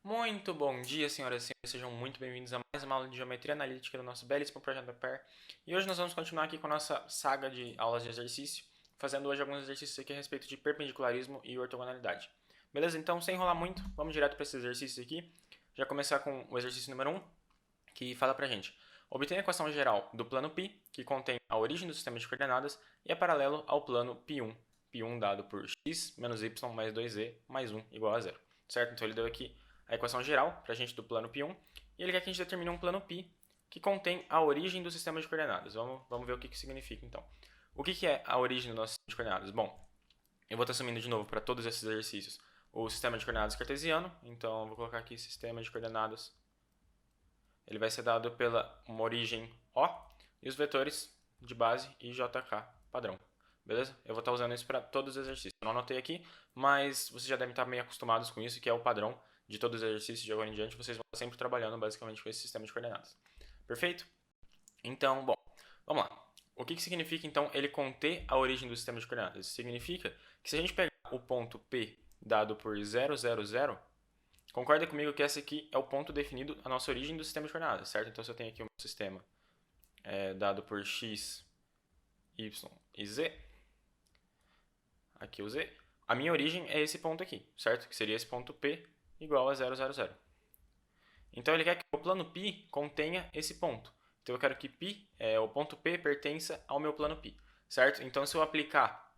Muito bom dia, senhoras e senhores. Sejam muito bem-vindos a mais uma aula de Geometria Analítica do nosso belíssimo projeto da PER. E hoje nós vamos continuar aqui com a nossa saga de aulas de exercício, fazendo hoje alguns exercícios aqui a respeito de perpendicularismo e ortogonalidade. Beleza? Então, sem enrolar muito, vamos direto para esses exercícios aqui. Já começar com o exercício número 1, que fala pra gente: obtenha a equação geral do plano π, que contém a origem do sistema de coordenadas e é paralelo ao plano π1. π1 dado por x menos y mais 2z mais 1 igual a zero. Certo? Então ele deu aqui a equação geral para a gente do plano π1 e ele quer que a gente determine um plano π que contém a origem do sistema de coordenadas. Vamos ver o que significa então. O que é a origem do nosso sistema de coordenadas? Bom, eu vou estar assumindo de novo para todos esses exercícios o sistema de coordenadas cartesiano, então eu vou colocar aqui sistema de coordenadas. Ele vai ser dado pela uma origem O e os vetores de base IJK padrão. Beleza? Eu vou estar usando isso para todos os exercícios. Eu não anotei aqui, mas vocês já devem estar meio acostumados com isso, que é o padrão de todos os exercícios de agora em diante. Vocês vão estar sempre trabalhando basicamente com esse sistema de coordenadas. Perfeito? Então, bom, vamos lá. O que significa, então, ele conter a origem do sistema de coordenadas? Isso significa que se a gente pegar o ponto P dado por 0, 0, 0, concorda comigo que esse aqui é o ponto definido, a nossa origem do sistema de coordenadas, certo? Então, se eu tenho aqui um sistema dado por x, y e z, aqui o z, a minha origem é esse ponto aqui, certo? Que seria esse ponto P igual a 0, 0, 0. Então, ele quer que o plano π contenha esse ponto. Então, eu quero que o ponto P pertença ao meu plano π, certo? Então, se eu aplicar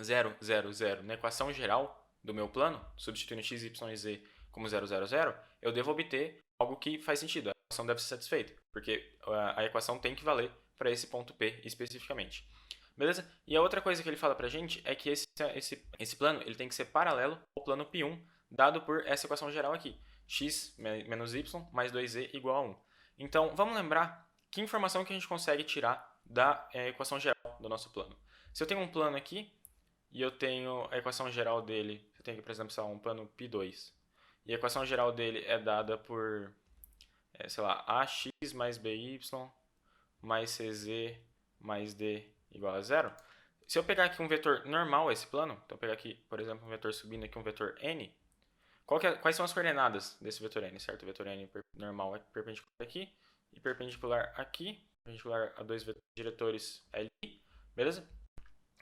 0, 0, 0 na equação geral do meu plano, substituindo x, y e z como 0, 0, 0, eu devo obter algo que faz sentido. A equação deve ser satisfeita, porque a equação tem que valer para esse ponto P especificamente. Beleza? E a outra coisa que ele fala pra gente é que esse plano ele tem que ser paralelo ao plano π1, dado por essa equação geral aqui. X menos y mais 2z igual a 1. Então, vamos lembrar que informação que a gente consegue tirar da equação geral do nosso plano. Se eu tenho um plano aqui, e eu tenho a equação geral dele, eu tenho aqui, por exemplo, um plano π2, e a equação geral dele é dada por, sei lá, ax mais by mais cz mais d igual a zero. Se eu pegar aqui um vetor normal a esse plano, então eu pegar aqui, por exemplo, um vetor subindo aqui, um vetor n, quais são as coordenadas desse vetor n, certo? O vetor n normal é perpendicular aqui e perpendicular aqui, perpendicular a dois diretores L, beleza?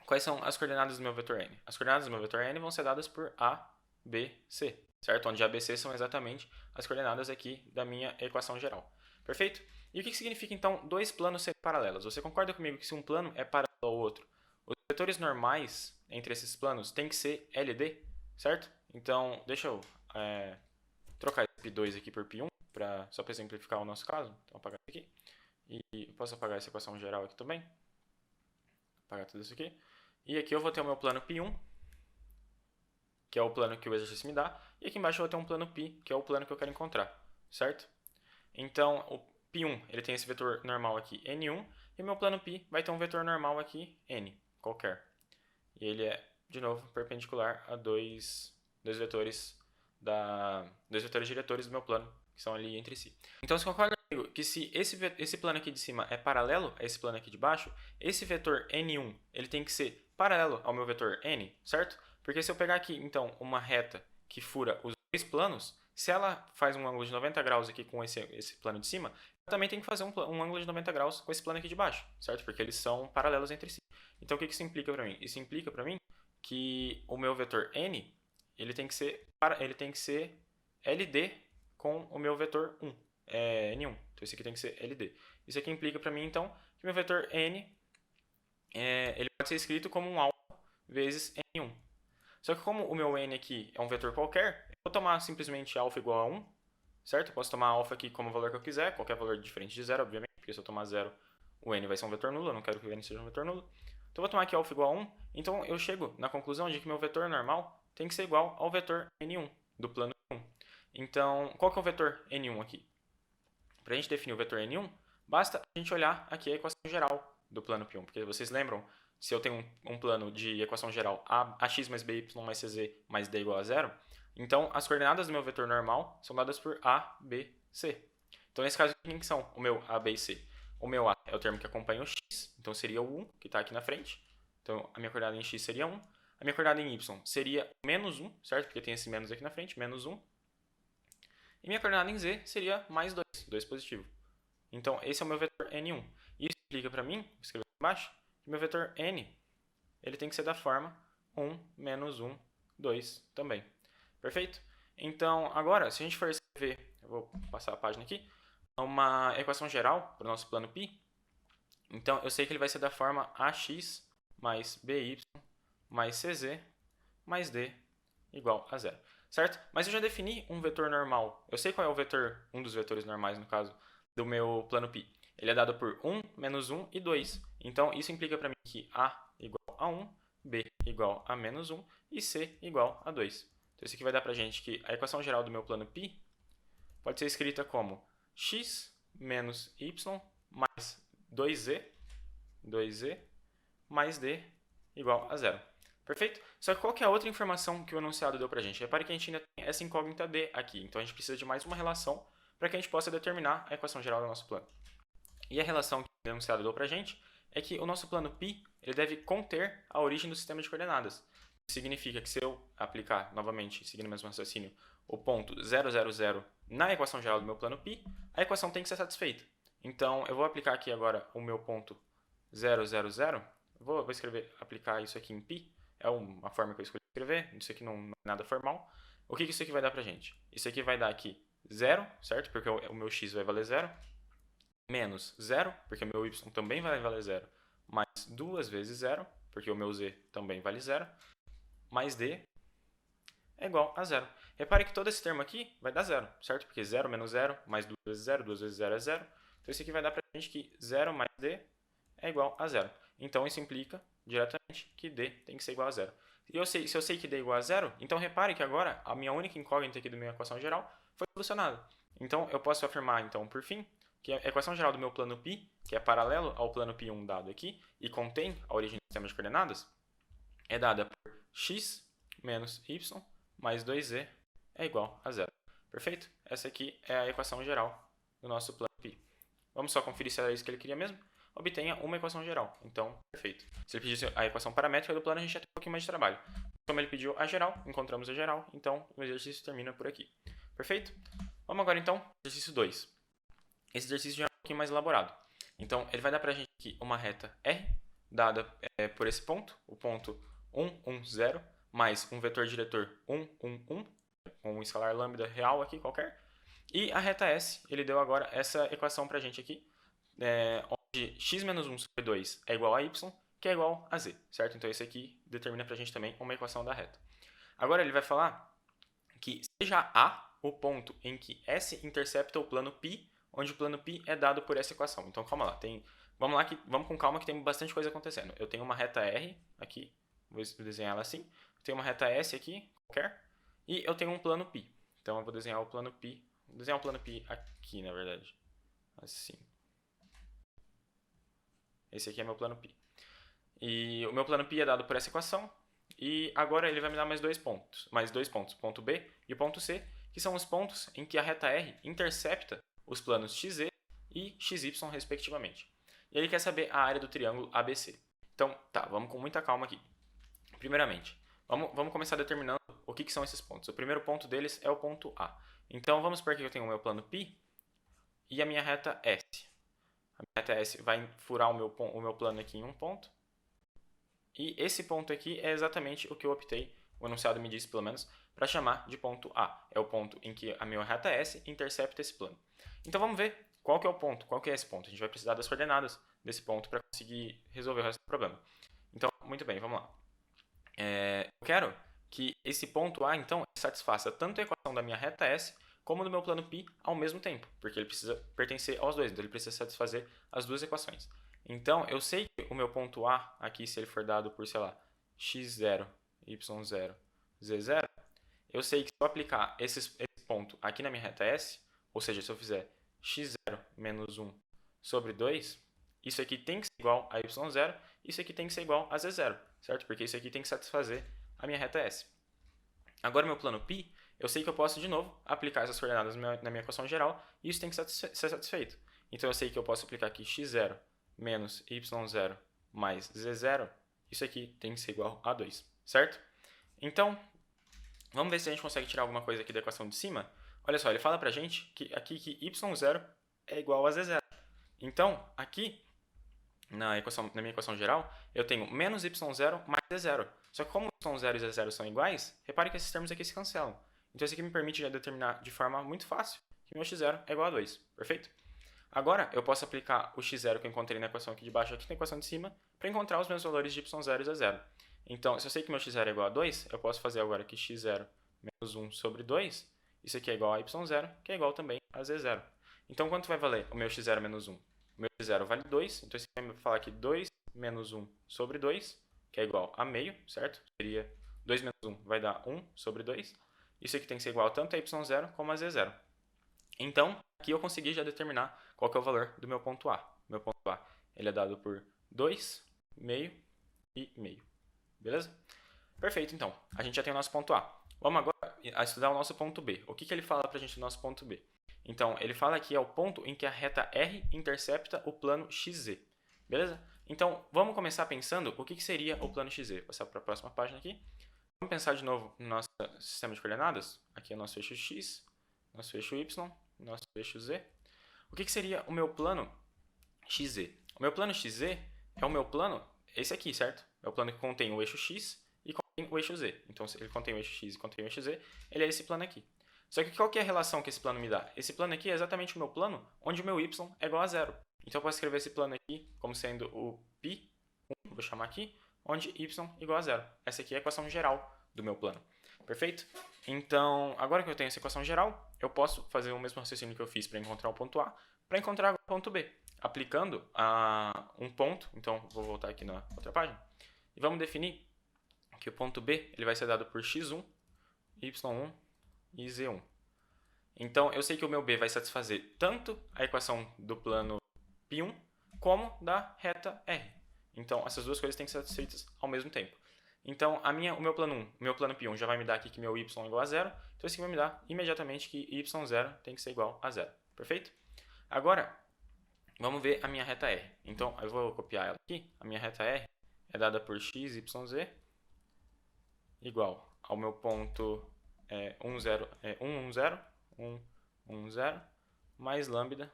Quais são as coordenadas do meu vetor n? As coordenadas do meu vetor n vão ser dadas por A, B, C, certo? Onde A, B, C são exatamente as coordenadas aqui da minha equação geral. Perfeito? E o que significa, então, dois planos serem paralelos? Você concorda comigo que se um plano é paralelo ao outro, os vetores normais entre esses planos têm que ser LD, certo? Então, deixa eu trocar esse π2 aqui por π1, só para exemplificar o nosso caso. Então, apagar isso aqui. E posso apagar essa equação geral aqui também. Apagar tudo isso aqui. E aqui eu vou ter o meu plano π1, que é o plano que o exercício me dá. E aqui embaixo eu vou ter um plano π, que é o plano que eu quero encontrar, certo? Então, o π1 ele tem esse vetor normal aqui, n1, e o meu plano π vai ter um vetor normal aqui, n, qualquer. E ele é, de novo, perpendicular a dois vetores diretores do meu plano, que são ali entre si. Então, você concorda comigo que se esse plano aqui de cima é paralelo a esse plano aqui de baixo, esse vetor n1 ele tem que ser paralelo ao meu vetor n, certo? Porque se eu pegar aqui, então, uma reta que fura os dois planos, se ela faz um ângulo de 90 graus aqui com esse plano de cima, eu também tenho que fazer um ângulo de 90 graus com esse plano aqui de baixo, certo? Porque eles são paralelos entre si. Então, o que isso implica para mim? Isso implica para mim que o meu vetor n ele tem que ser LD com o meu vetor 1, N1. Então, esse aqui tem que ser LD. Isso aqui implica para mim, então, que meu vetor N ele pode ser escrito como um alfa vezes N1. Só que como o meu N aqui é um vetor qualquer, eu vou tomar simplesmente alfa igual a 1, certo? Eu posso tomar alfa aqui como o valor que eu quiser, qualquer valor diferente de zero, obviamente, porque se eu tomar zero, o N vai ser um vetor nulo, eu não quero que o N seja um vetor nulo. Então, eu vou tomar aqui alfa igual a 1, então eu chego na conclusão de que meu vetor normal tem que ser igual ao vetor N1 do plano 1. Então, qual que é o vetor N1 aqui? Para a gente definir o vetor N1, basta a gente olhar aqui a equação geral do plano π1, porque vocês lembram, se eu tenho um plano de equação geral ax mais by mais cz mais d igual a zero, então as coordenadas do meu vetor normal são dadas por a, b, c. Então, nesse caso, quem que são o meu a, b e c? O meu a é o termo que acompanha o x, então seria o 1, que está aqui na frente. Então, a minha coordenada em x seria 1. A minha coordenada em y seria menos 1, certo? Porque tem esse menos aqui na frente, menos 1. E minha coordenada em z seria mais 2, 2 positivo. Então, esse é o meu vetor n1. Isso explica para mim, vou escrever aqui embaixo, que meu vetor n ele tem que ser da forma 1, menos 1, 2 também. Perfeito? Então, agora, se a gente for escrever, eu vou passar a página aqui, uma equação geral para o nosso plano π, então eu sei que ele vai ser da forma ax mais by mais cz mais d igual a zero. Certo? Mas eu já defini um vetor normal. Eu sei qual é o vetor, um dos vetores normais, no caso, do meu plano π. Ele é dado por 1, menos 1 e 2. Então, isso implica para mim que a igual a 1, b igual a menos 1 e c igual a 2. Então, isso aqui vai dar para a gente que a equação geral do meu plano π pode ser escrita como x menos y mais 2z mais d igual a zero. Perfeito? Só que qual que é a outra informação que o enunciado deu pra gente? Repare que a gente ainda tem essa incógnita d aqui. Então, a gente precisa de mais uma relação para que a gente possa determinar a equação geral do nosso plano. E a relação que o enunciado deu pra gente é que o nosso plano π ele deve conter a origem do sistema de coordenadas. Isso significa que se eu aplicar, novamente, seguindo o mesmo raciocínio, o ponto 0, 0, 0 na equação geral do meu plano π, a equação tem que ser satisfeita. Então, eu vou aplicar aqui agora o meu ponto 0, 0, 0. Vou escrever, aplicar isso aqui em π. É uma forma que eu escolhi escrever. Isso aqui não é nada formal. O que isso aqui vai dar pra gente? Isso aqui vai dar aqui 0, certo? Porque o meu x vai valer 0. Menos 0, porque o meu y também vai valer 0. Mais 2 vezes 0, porque o meu z também vale 0. Mais d é igual a 0. Repare que todo esse termo aqui vai dar 0, certo? Porque 0 menos 0, mais 2 vezes 0, 2 vezes 0 é 0. Então, isso aqui vai dar pra gente que 0 mais d é igual a 0. Então, isso implica diretamente que d tem que ser igual a 0. E se eu sei que d é igual a 0, então repare que agora a minha única incógnita aqui da minha equação geral foi solucionada. Então, eu posso afirmar, então, por fim, que a equação geral do meu plano π, que é paralelo ao plano π1 dado aqui, e contém a origem do sistema de coordenadas, é dada por x menos y mais 2z é igual a 0. Perfeito? Essa aqui é a equação geral do nosso plano π. Vamos só conferir se era isso que ele queria mesmo. Obtenha uma equação geral. Então, perfeito. Se ele pedisse a equação paramétrica do plano, a gente ia ter um pouquinho mais de trabalho. Como ele pediu a geral, encontramos a geral, então o exercício termina por aqui. Perfeito? Vamos agora então ao exercício 2. Esse exercício já é um pouquinho mais elaborado. Então, ele vai dar pra gente aqui uma reta R, dada por esse ponto, o ponto 1, 1, 0, mais um vetor diretor 1, 1, 1, com um escalar lambda real aqui qualquer. E a reta S, ele deu agora essa equação pra gente aqui, onde x menos 1 sobre 2 é igual a y, que é igual a z, certo? Então, esse aqui determina pra gente também uma equação da reta. Agora, ele vai falar que seja A o ponto em que S intercepta o plano π, onde o plano π é dado por essa equação. Então, calma lá. Vamos lá, vamos com calma que tem bastante coisa acontecendo. Eu tenho uma reta R aqui, vou desenhar ela assim. Eu tenho uma reta S aqui, qualquer, e eu tenho um plano π. Então, eu vou desenhar o plano π. Vou desenhar o plano π aqui, na verdade. Assim. Esse aqui é meu plano π. E o meu plano π é dado por essa equação. E agora ele vai me dar mais dois pontos. Ponto B e o ponto C, que são os pontos em que a reta R intercepta os planos XZ e XY, respectivamente. E ele quer saber a área do triângulo ABC. Então, tá, vamos com muita calma aqui. Primeiramente, vamos começar determinando o que são esses pontos. O primeiro ponto deles é o ponto A. Então, vamos supor que eu tenho o meu plano π e a minha reta S. A minha reta S vai furar o meu plano aqui em um ponto. E esse ponto aqui é exatamente o que eu optei, o enunciado me disse pelo menos, para chamar de ponto A. É o ponto em que a minha reta S intercepta esse plano. Então vamos ver qual que é o ponto, qual que é esse ponto. A gente vai precisar das coordenadas desse ponto para conseguir resolver o resto do problema. Então, muito bem, vamos lá. Eu quero que esse ponto A, então, satisfaça tanto a equação da minha reta S como do meu plano π ao mesmo tempo, porque ele precisa pertencer aos dois, então ele precisa satisfazer as duas equações. Então, eu sei que o meu ponto A aqui, se ele for dado por, sei lá, x0, y0, z0, eu sei que se eu aplicar esse ponto aqui na minha reta S, ou seja, se eu fizer x0 menos 1 sobre 2, isso aqui tem que ser igual a y0, isso aqui tem que ser igual a z0, certo? Porque isso aqui tem que satisfazer a minha reta S. Agora, meu plano π, eu sei que eu posso, de novo, aplicar essas coordenadas na minha equação geral, e isso tem que ser satisfeito. Então, eu sei que eu posso aplicar aqui x0 menos y0 mais z0, isso aqui tem que ser igual a 2, certo? Então, vamos ver se a gente consegue tirar alguma coisa aqui da equação de cima. Olha só, ele fala pra gente que aqui que y0 é igual a z0. Então, aqui, na minha equação geral, eu tenho menos y0 mais z0. Só que como y0 e z0 são iguais, repare que esses termos aqui se cancelam. Então, isso aqui me permite já determinar de forma muito fácil que meu x0 é igual a 2. Perfeito? Agora, eu posso aplicar o x0 que eu encontrei na equação aqui de baixo aqui na equação de cima para encontrar os meus valores de y0 e z0. Então, se eu sei que meu x0 é igual a 2, eu posso fazer agora que x0 menos 1 sobre 2, isso aqui é igual a y0, que é igual também a z0. Então, quanto vai valer o meu x0 menos 1? O meu x0 vale 2, então isso aqui vai falar que 2 menos 1 sobre 2, que é igual a meio, certo? Seria 2 menos 1 vai dar 1 sobre 2. Isso aqui tem que ser igual tanto a y0 como a z0. Então, aqui eu consegui já determinar qual que é o valor do meu ponto A. Meu ponto A ele é dado por 2, meio e meio. Beleza? Perfeito, então. A gente já tem o nosso ponto A. Vamos agora estudar o nosso ponto B. O que ele fala pra gente do nosso ponto B? Então, ele fala que é o ponto em que a reta R intercepta o plano XZ. Beleza? Então, vamos começar pensando o que seria o plano XZ. Vou passar para a próxima página aqui. Vamos pensar de novo no nosso sistema de coordenadas. Aqui é o nosso eixo X, nosso eixo Y, nosso eixo Z. O que seria o meu plano XZ? O meu plano XZ é o meu plano, esse aqui, certo? É o plano que contém o eixo X e contém o eixo Z. Então, se ele contém o eixo X e contém o eixo Z, ele é esse plano aqui. Só que qual que é a relação que esse plano me dá? Esse plano aqui é exatamente o meu plano onde o meu y é igual a zero. Então, eu posso escrever esse plano aqui como sendo o π1, vou chamar aqui, onde y é igual a zero. Essa aqui é a equação geral do meu plano. Perfeito? Então, agora que eu tenho essa equação geral, eu posso fazer o mesmo raciocínio que eu fiz para encontrar o ponto A, para encontrar o ponto B, aplicando um ponto. Então, vou voltar aqui na outra página, e vamos definir que o ponto B ele vai ser dado por x1, y1 e z1. Então, eu sei que o meu B vai satisfazer tanto a equação do plano π1 como da reta R. Então, essas duas coisas têm que ser satisfeitas ao mesmo tempo. Então, o meu plano π1 já vai me dar aqui que meu y é igual a zero. Então, isso aqui vai me dar imediatamente que y0 tem que ser igual a zero. Perfeito? Agora, vamos ver a minha reta R. Então, eu vou copiar ela aqui. A minha reta R é dada por x, y, z igual ao meu ponto 1, 0, 1, 1, 0, 1, 1, 0, mais lambda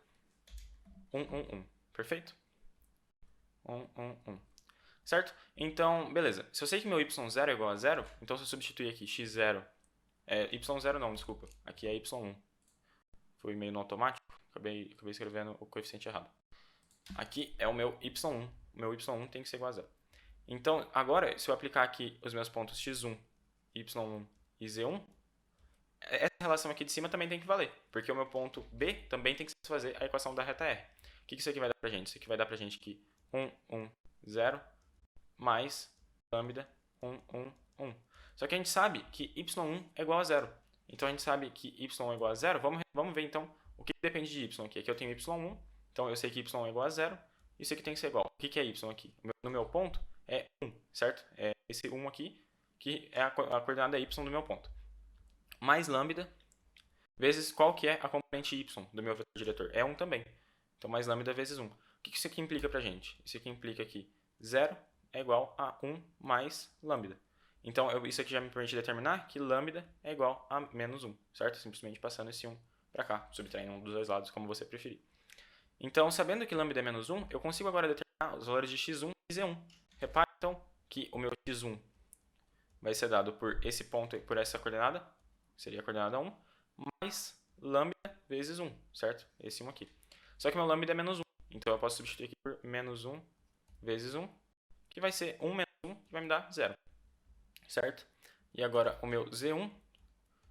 1, 1, 1. Perfeito? 1, 1, 1. Certo? Então, beleza. Se eu sei que meu y0 é igual a zero, então se eu substituir aqui x0... y0 não, desculpa. Aqui é y1. Foi meio no automático. Acabei escrevendo o coeficiente errado. Aqui é o meu y1. O meu y1 tem que ser igual a zero. Então, agora, se eu aplicar aqui os meus pontos x1, y1 e z1, essa relação aqui de cima também tem que valer, porque o meu ponto B também tem que satisfazer a equação da reta R. O que isso aqui vai dar pra gente? Isso aqui vai dar pra gente que 1, 1, 0 mais lambda 1, 1, 1. Só que a gente sabe que y1 é igual a zero. Então, a gente sabe que y é igual a zero. Vamos ver, então, o que depende de y aqui. Aqui eu tenho y1, então eu sei que y é igual a zero. Isso aqui tem que ser igual. O que é y aqui? No meu ponto é 1, certo? É esse 1 aqui, que é a coordenada y do meu ponto. Mais lambda vezes qual que é a componente y do meu vetor diretor? É 1 também. Então, mais lambda vezes 1. O que isso aqui implica pra gente? Isso aqui implica que 0 é igual a 1 mais lambda. Então, isso aqui já me permite determinar que lambda é igual a menos 1, certo? Simplesmente passando esse 1 para cá, subtraindo um dos dois lados, como você preferir. Então, sabendo que lambda é menos 1, eu consigo agora determinar os valores de x1 e z1. Repare, então, que o meu x1 vai ser dado por esse ponto, por essa coordenada, seria a coordenada 1, mais lambda vezes 1, certo? Esse 1 aqui. Só que meu lambda é menos 1, então eu posso substituir aqui por menos 1 vezes 1, que vai ser 1 menos 1, que vai me dar 0, certo? E agora o meu z1,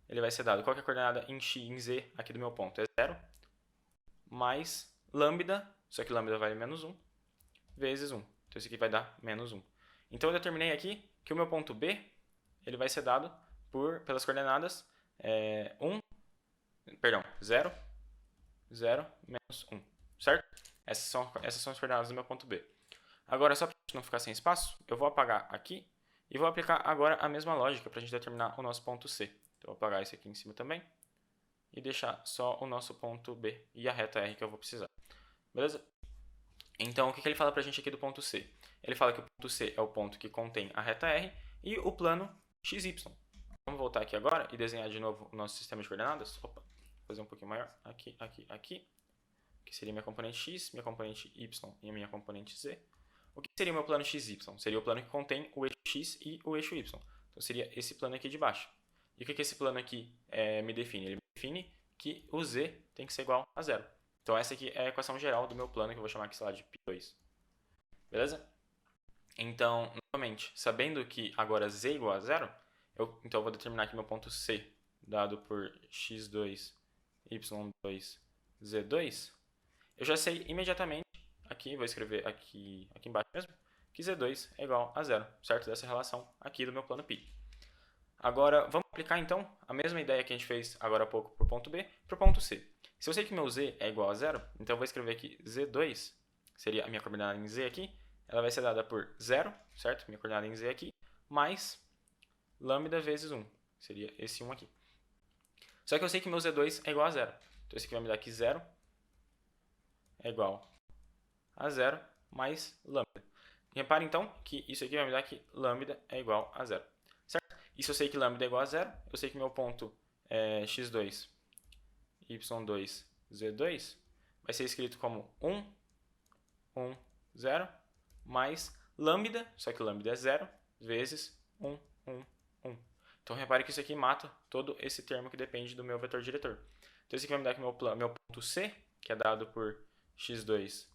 ele vai ser dado, qual que é a coordenada em x, em z aqui do meu ponto? É 0, mais lambda, só que lambda vale menos 1, vezes 1. Então, isso aqui vai dar menos 1. Então, eu determinei aqui que o meu ponto B, ele vai ser dado pelas coordenadas 0, 0, menos 1, certo? Essas são as coordenadas do meu ponto B. Agora, só para a gente não ficar sem espaço, eu vou apagar aqui e vou aplicar agora a mesma lógica para a gente determinar o nosso ponto C. Então, eu vou apagar esse aqui em cima também e deixar só o nosso ponto B e a reta R que eu vou precisar. Beleza? Então, o que ele fala para a gente aqui do ponto C? Ele fala que o ponto C é o ponto que contém a reta R e o plano XY. Vamos voltar aqui agora e desenhar de novo o nosso sistema de coordenadas. Opa. fazer um pouquinho maior, aqui, aqui, aqui, que seria minha componente x, minha componente y e a minha componente z. O que seria o meu plano XY? Seria o plano que contém o eixo x e o eixo y. Então seria esse plano aqui de baixo. E o que esse plano aqui me define? Ele me define que o z tem que ser igual a zero. Então essa aqui é a equação geral do meu plano, que eu vou chamar aqui, sei lá, de π2. Beleza? Então, novamente, sabendo que agora z é igual a zero, então eu vou determinar aqui meu ponto C, dado por x2, y2, z2. Eu já sei imediatamente, aqui, vou escrever aqui embaixo mesmo, que z2 é igual a zero, certo? Dessa relação aqui do meu plano π. Agora, vamos aplicar então a mesma ideia que a gente fez agora há pouco para o ponto B para o ponto C. Se eu sei que meu z é igual a zero, então eu vou escrever aqui z2, seria a minha coordenada em z aqui, ela vai ser dada por 0, certo? Minha coordenada em z aqui, mais lambda vezes 1, seria esse 1 aqui. Só que eu sei que meu z2 é igual a zero, então isso aqui vai me dar que 0 é igual a zero mais lambda. Repare então que isso aqui vai me dar que lambda é igual a zero, certo? E se eu sei que lambda é igual a zero, eu sei que meu ponto x2, y2, z2 vai ser escrito como 1, 1, 0 mais lambda, só que lambda é 0, vezes 1, 1, 1. Então repare que isso aqui mata todo esse termo que depende do meu vetor diretor. Então isso aqui vai me dar que meu ponto C, que é dado por x2,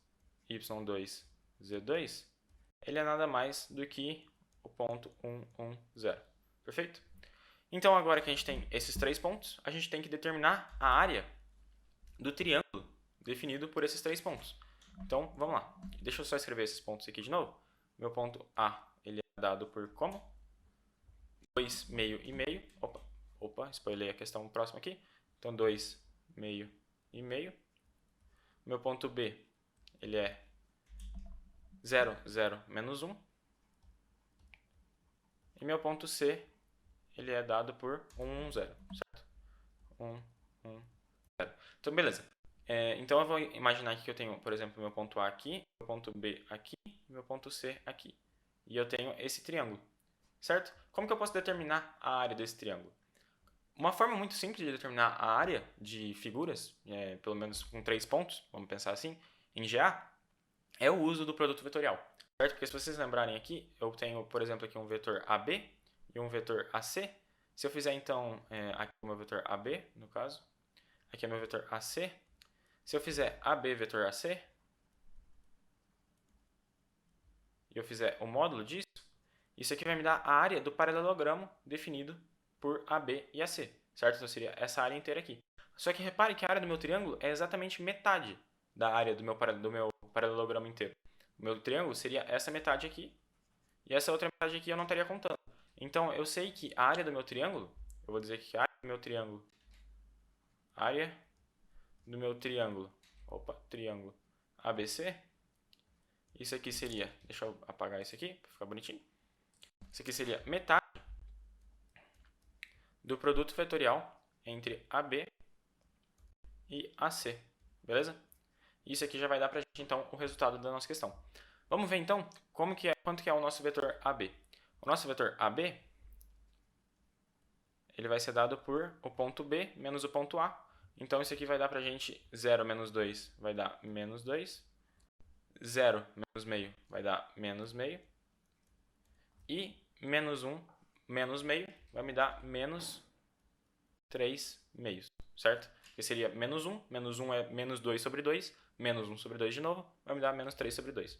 y2, z2, ele é nada mais do que o ponto 1, 1, 0. Perfeito? Então agora que a gente tem esses três pontos, a gente tem que determinar a área do triângulo definido por esses três pontos. Então, vamos lá. Deixa eu só escrever esses pontos aqui de novo. Meu ponto A, ele é dado por como? 2, meio e meio. Opa, spoilei a questão próxima aqui. Então, 2, meio e meio. Meu ponto B, ele é 0, 0, menos 1. E meu ponto C, ele é dado por 1, 0, certo? 1, 1, 0. Então, beleza. Então, eu vou imaginar aqui que eu tenho, por exemplo, meu ponto A aqui, meu ponto B aqui, meu ponto C aqui. E eu tenho esse triângulo, certo? Como que eu posso determinar a área desse triângulo? Uma forma muito simples de determinar a área de figuras, pelo menos com 3 pontos, vamos pensar assim, em GA, é o uso do produto vetorial, certo? Porque se vocês lembrarem aqui, eu tenho, por exemplo, aqui um vetor AB e um vetor AC. Se eu fizer, então, aqui o meu vetor AB, no caso, aqui é meu vetor AC. Se eu fizer AB vetor AC, e eu fizer o módulo disso, isso aqui vai me dar a área do paralelogramo definido por AB e AC, certo? Então seria essa área inteira aqui. Só que repare que a área do meu triângulo é exatamente metade da área do meu paralelogramo inteiro. O meu triângulo seria essa metade aqui, e essa outra metade aqui eu não estaria contando. Então eu sei que a área do meu triângulo, eu vou dizer que a área do meu triângulo, triângulo ABC, isso aqui seria, deixa eu apagar isso aqui para ficar bonitinho. Isso aqui seria metade do produto vetorial entre AB e AC, beleza? Isso aqui já vai dar para a gente, então, o resultado da nossa questão. Vamos ver, então, quanto que é o nosso vetor AB. O nosso vetor AB, ele vai ser dado por o ponto B menos o ponto A. Então, isso aqui vai dar para a gente 0 menos 2 vai dar menos 2. 0 menos meio vai dar menos meio. E menos 1 menos meio vai me dar menos 3 meios, certo? Que seria menos 1 é menos 2 sobre 2, menos 1 sobre 2 de novo, vai me dar menos 3 sobre 2.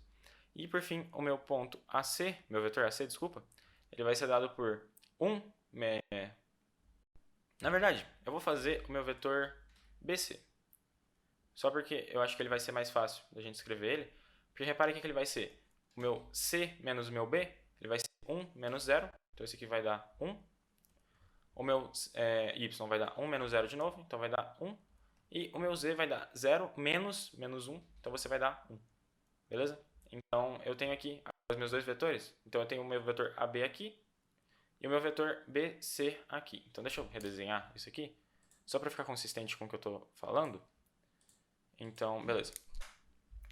E por fim, o meu ponto AC, meu vetor AC, desculpa, ele vai ser dado por 1, na verdade, eu vou fazer o meu vetor BC, só porque eu acho que ele vai ser mais fácil da gente escrever ele, porque repare que ele vai ser o meu C menos o meu B, ele vai ser 1 menos 0, então esse aqui vai dar 1. O meu y vai dar 1 menos 0 de novo, então vai dar 1. E o meu z vai dar 0 menos 1, então você vai dar 1. Beleza? Então, eu tenho aqui os meus dois vetores. Então, eu tenho o meu vetor AB aqui e o meu vetor BC aqui. Então, deixa eu redesenhar isso aqui, só para ficar consistente com o que eu estou falando. Então, beleza.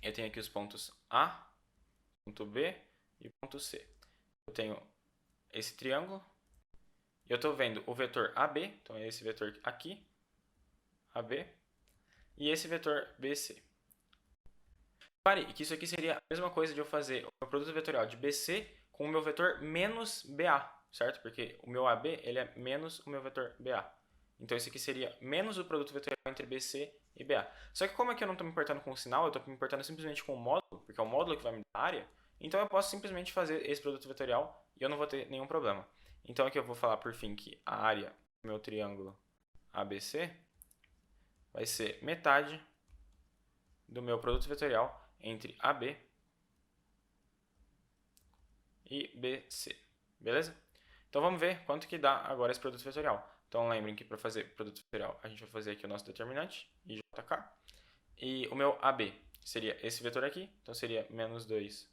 Eu tenho aqui os pontos A, ponto B e ponto C. Eu tenho esse triângulo. Eu estou vendo o vetor AB, então é esse vetor aqui, AB e esse vetor BC. Repare que isso aqui seria a mesma coisa de eu fazer o meu produto vetorial de BC com o meu vetor menos BA, certo? Porque o meu AB ele é menos o meu vetor BA. Então, esse aqui seria menos o produto vetorial entre BC e BA. Só que como aqui eu não estou me importando com o sinal, eu estou me importando simplesmente com o módulo, porque é o módulo que vai me dar a área, então eu posso simplesmente fazer esse produto vetorial e eu não vou ter nenhum problema. Então, aqui eu vou falar por fim que a área do meu triângulo ABC vai ser metade do meu produto vetorial entre AB e BC. Beleza? Então vamos ver quanto que dá agora esse produto vetorial. Então lembrem que para fazer produto vetorial a gente vai fazer aqui o nosso determinante, IJK. E o meu AB seria esse vetor aqui, então seria menos 2,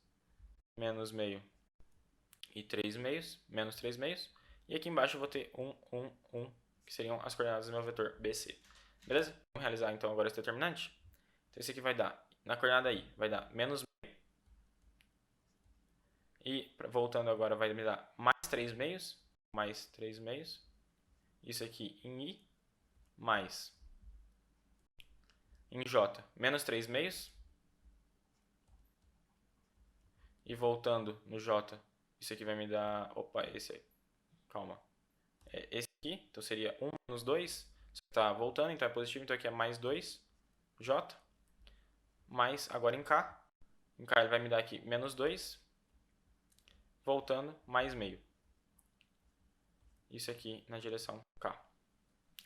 menos meio e 3 meios, menos 3 meios. E aqui embaixo eu vou ter 1, 1, 1, que seriam as coordenadas do meu vetor BC. Beleza? Vamos realizar então agora esse determinante. Então esse aqui vai dar, na coordenada I, vai dar menos meio. E voltando agora vai me dar mais 3 meios, mais 3 meios. Isso aqui em I, mais em J, menos 3 meios. E voltando no J, isso aqui vai me dar... Opa, esse aí. Calma. É esse aqui, então seria 1 menos 2. Está voltando, então é positivo, então aqui é mais 2. J. Mais, agora em K. Em K ele vai me dar aqui menos 2. Voltando, mais meio. Isso aqui na direção K.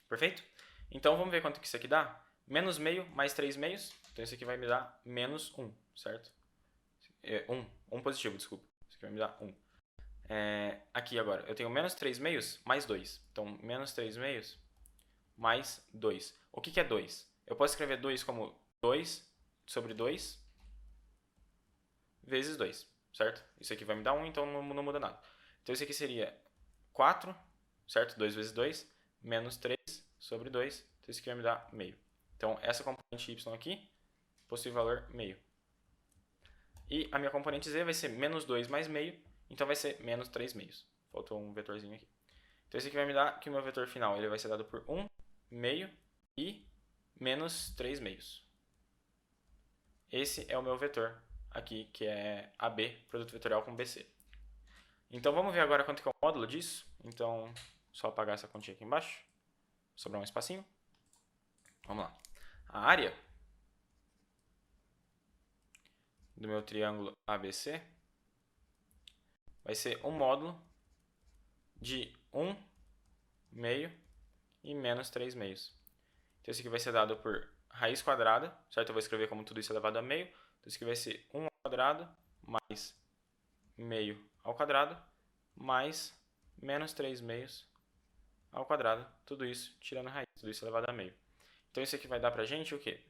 Perfeito? Então vamos ver quanto que isso aqui dá. Menos meio mais 3 meios. Então isso aqui vai me dar menos 1, certo? 1 positivo, desculpa. Isso aqui vai me dar 1. Aqui agora, eu tenho menos 3 meios mais 2. Então, menos 3 meios mais 2. O que é 2? Eu posso escrever 2 como 2 sobre 2 vezes 2, certo? Isso aqui vai me dar 1, então não muda nada. Então, isso aqui seria 4, certo? 2 vezes 2, menos 3 sobre 2. Então, isso aqui vai me dar meio. Então, essa componente y aqui possui valor meio. E a minha componente z vai ser menos 2 mais meio, então vai ser menos 3 meios. Faltou um vetorzinho aqui. Então esse aqui vai me dar que o meu vetor final ele vai ser dado por 1 meio e menos 3 meios. Esse é o meu vetor aqui, que é AB, produto vetorial com BC. Então vamos ver agora quanto que é o módulo disso. Então, só apagar essa continha aqui embaixo. Sobrar um espacinho. Vamos lá. A área do meu triângulo ABC vai ser um módulo de 1 meio e menos 3 meios. Então, isso aqui vai ser dado por raiz quadrada, certo? Eu vou escrever como tudo isso elevado a meio. Então, isso aqui vai ser 1 ao quadrado mais meio ao quadrado mais menos 3 meios ao quadrado. Tudo isso tirando a raiz, tudo isso elevado a meio. Então, isso aqui vai dar pra gente o quê?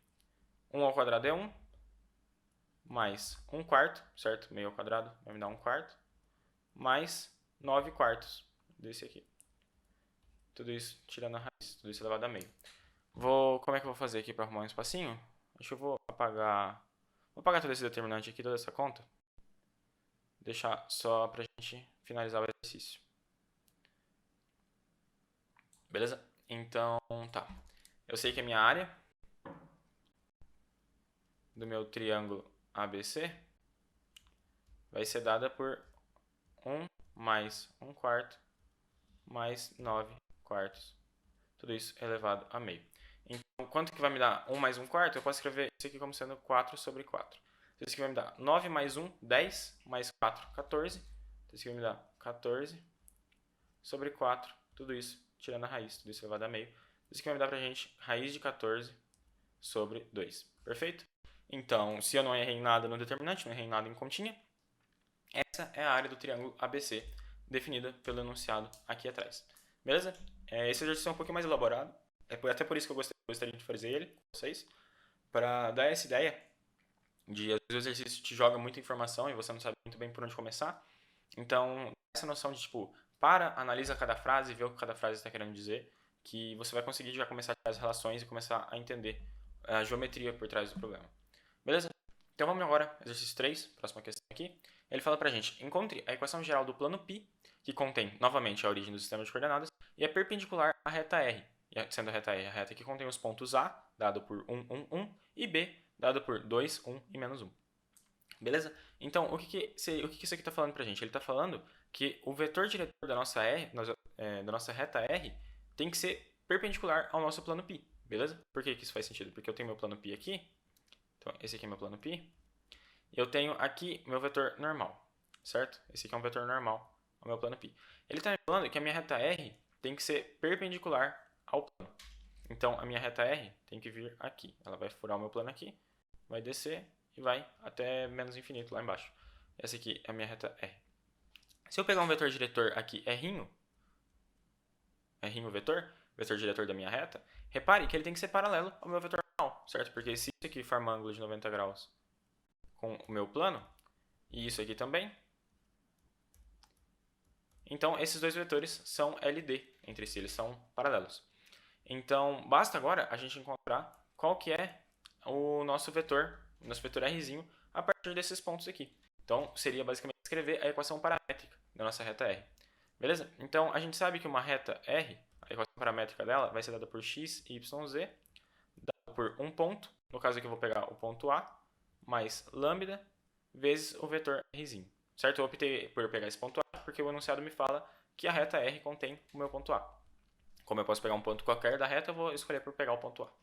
1 ao quadrado é 1, mais 1 quarto, certo? Meio ao quadrado vai me dar 1 quarto, mais 9 quartos desse aqui. Tudo isso tirando a raiz, tudo isso elevado a meio. Como é que eu vou fazer aqui para arrumar um espacinho? Acho que eu vou apagar todo esse determinante aqui, toda essa conta. Deixar só pra gente finalizar o exercício. Beleza? Então, tá. Eu sei que a minha área do meu triângulo ABC vai ser dada por 1 mais 1 quarto mais 9 quartos. Tudo isso elevado a meio. Então, quanto que vai me dar 1 mais 1 quarto? Eu posso escrever isso aqui como sendo 4 sobre 4. Então, isso aqui vai me dar 9 mais 1, 10, mais 4, 14. Então, isso aqui vai me dar 14 sobre 4. Tudo isso tirando a raiz, tudo isso elevado a meio. Isso aqui vai me dar pra gente raiz de 14 sobre 2. Perfeito? Então, se eu não errei nada no determinante, não errei nada em continha, essa é a área do triângulo ABC, definida pelo enunciado aqui atrás. Beleza? Esse exercício é um pouquinho mais elaborado. Até por isso que eu gostaria de fazer ele com vocês. Para dar essa ideia de, às vezes, o exercício te joga muita informação e você não sabe muito bem por onde começar. Então, essa noção de, analisa cada frase e vê o que cada frase está querendo dizer, que você vai conseguir já começar a tirar as relações e começar a entender a geometria por trás do problema. Beleza? Então vamos agora, exercício 3, próxima questão aqui. Ele fala pra gente, encontre a equação geral do plano π, que contém, novamente, a origem do sistema de coordenadas, e é perpendicular à reta R, sendo a reta R a reta que contém os pontos A, dado por 1, 1, 1, e B, dado por 2, 1 e menos 1. Beleza? Então, o que isso aqui está falando pra gente? Ele está falando que o vetor diretor da nossa reta R tem que ser perpendicular ao nosso plano π. Beleza? Por que isso faz sentido? Porque eu tenho meu plano π aqui. Então, esse aqui é meu plano π. E eu tenho aqui meu vetor normal. Certo? Esse aqui é um vetor normal ao meu plano π. Ele está me falando que a minha reta R tem que ser perpendicular ao plano. Então, a minha reta R tem que vir aqui. Ela vai furar o meu plano aqui, vai descer e vai até menos infinito lá embaixo. Essa aqui é a minha reta R. Se eu pegar um vetor diretor aqui, R', vetor diretor da minha reta, repare que ele tem que ser paralelo ao meu vetor normal, certo? Porque se isso aqui forma um ângulo de 90 graus com o meu plano, e isso aqui também, então esses dois vetores são LD entre si, eles são paralelos. Então, basta agora a gente encontrar qual que é o nosso vetor R'zinho a partir desses pontos aqui. Então, seria basicamente escrever a equação paramétrica da nossa reta R. Beleza? Então, a gente sabe que uma reta R, a equação paramétrica dela vai ser dada por x, y, z, dada por um ponto, no caso aqui eu vou pegar o ponto A, mais lambda, vezes o vetor R'zinho. Certo? Eu optei por pegar esse ponto A, porque o enunciado me fala que a reta R contém o meu ponto A. Como eu posso pegar um ponto qualquer da reta, eu vou escolher por pegar o ponto A.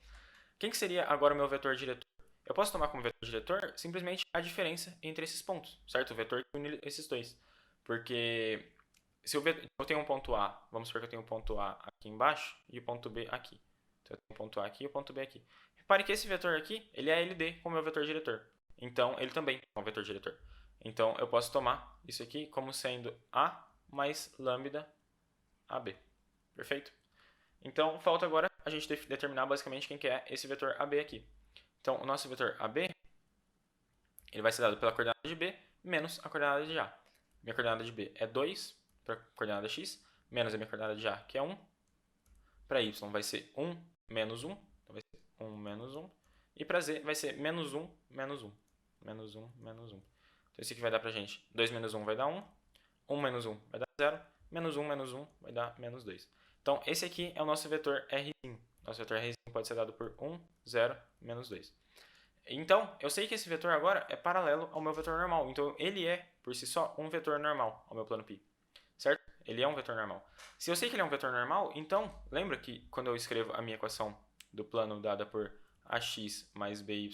Quem que seria agora o meu vetor diretor? Eu posso tomar como vetor diretor simplesmente a diferença entre esses pontos, certo? O vetor que une esses dois. Porque se eu tenho um ponto A, vamos supor que eu tenho um ponto A aqui embaixo e o ponto B aqui. Então eu tenho um ponto A aqui e o ponto B aqui. Repare que esse vetor aqui, ele é LD como meu vetor diretor. Então ele também é um vetor diretor. Então eu posso tomar isso aqui como sendo A mais lambda AB. Perfeito? Então, falta agora a gente determinar basicamente quem que é esse vetor AB aqui. Então, o nosso vetor AB, ele vai ser dado pela coordenada de B menos a coordenada de A. Minha coordenada de B é 2 para a coordenada x, menos a minha coordenada de A, que é 1. Para y vai ser 1 menos 1, então vai ser 1 menos 1. E para z vai ser menos 1 menos 1. Menos 1 menos 1. Então, isso aqui vai dar para a gente 2 menos 1 vai dar 1, 1 menos 1 vai dar 0, menos 1 menos 1 vai dar menos 2. Então, esse aqui é o nosso vetor R'zinho. Nosso vetor R'zinho pode ser dado por 1, 0, menos 2. Então, eu sei que esse vetor agora é paralelo ao meu vetor normal. Então, ele é, por si só, um vetor normal ao meu plano π. Certo? Ele é um vetor normal. Se eu sei que ele é um vetor normal, então, lembra que quando eu escrevo a minha equação do plano dada por ax mais by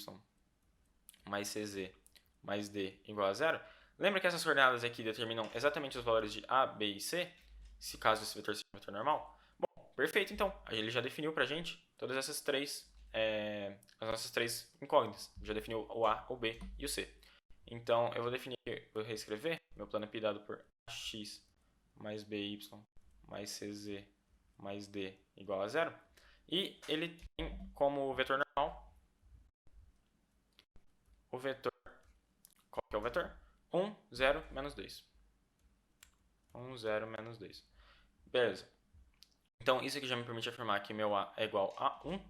mais cz mais d igual a 0, lembra que essas coordenadas aqui determinam exatamente os valores de a, b e c, se caso esse vetor seja um vetor normal? Perfeito, então. Ele já definiu pra gente todas essas as nossas três incógnitas. Já definiu o A, o B e o C. Então, eu vou reescrever meu plano π dado por ax mais by mais cz mais d igual a 0. E ele tem como vetor normal o vetor... Qual que é o vetor? 1, 0, menos 2. 1, 0, menos 2. Beleza. Então, isso aqui já me permite afirmar que meu A é igual a 1,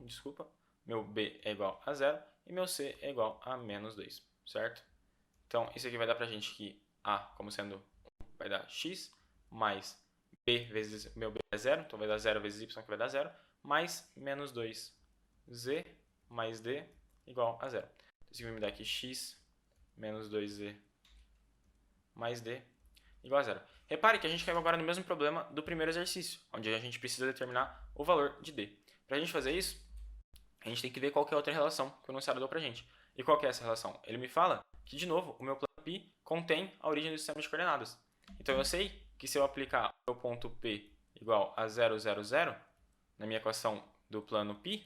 meu B é igual a 0 e meu C é igual a menos 2, certo? Então, isso aqui vai dar pra gente que A, como sendo 1, vai dar x, mais B vezes meu B é 0, então vai dar 0 vezes y, que vai dar 0, mais menos 2z mais d igual a 0. Então, isso aqui vai me dar aqui x menos 2z mais d igual a 0. Repare que a gente caiu agora no mesmo problema do primeiro exercício, onde a gente precisa determinar o valor de d. Para a gente fazer isso, a gente tem que ver qual que é a outra relação que o enunciado deu para a gente. E qual que é essa relação? Ele me fala que, de novo, o meu plano π contém a origem do sistema de coordenadas. Então, eu sei que se eu aplicar o meu ponto P igual a 0, 0, 0, na minha equação do plano π,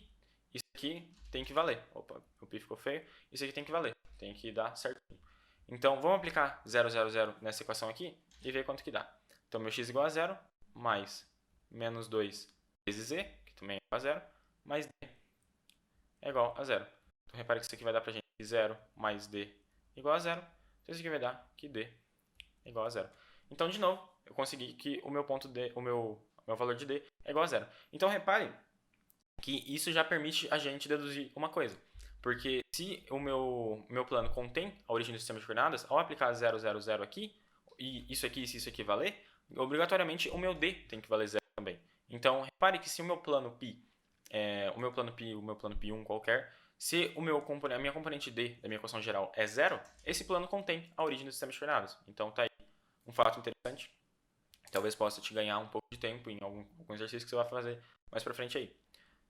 isso aqui tem que valer. Opa, o π ficou feio. Isso aqui tem que valer. Tem que dar certinho. Então, vamos aplicar 0, 0, 0 nessa equação aqui e ver quanto que dá. Então, meu x igual a 0, mais menos 2 vezes z, que também é igual a 0, mais d é igual a 0. Então, repare que isso aqui vai dar pra gente 0 mais d igual a 0. Então, isso aqui vai dar que d é igual a 0. Então, de novo, eu consegui que o meu ponto d, o meu valor de d é igual a 0. Então, repare que isso já permite a gente deduzir uma coisa. Porque se o meu plano contém a origem do sistema de coordenadas, ao aplicar 0, 0, 0 aqui, e isso aqui, se isso aqui valer, obrigatoriamente o meu d tem que valer 0 também. Então, repare que se o meu plano π o meu plano π, o meu plano π1 qualquer, se a minha componente D da minha equação geral é zero, esse plano contém a origem do sistema de coordenadas. Então tá aí um fato interessante. Talvez possa te ganhar um pouco de tempo em algum exercício que você vai fazer mais pra frente aí.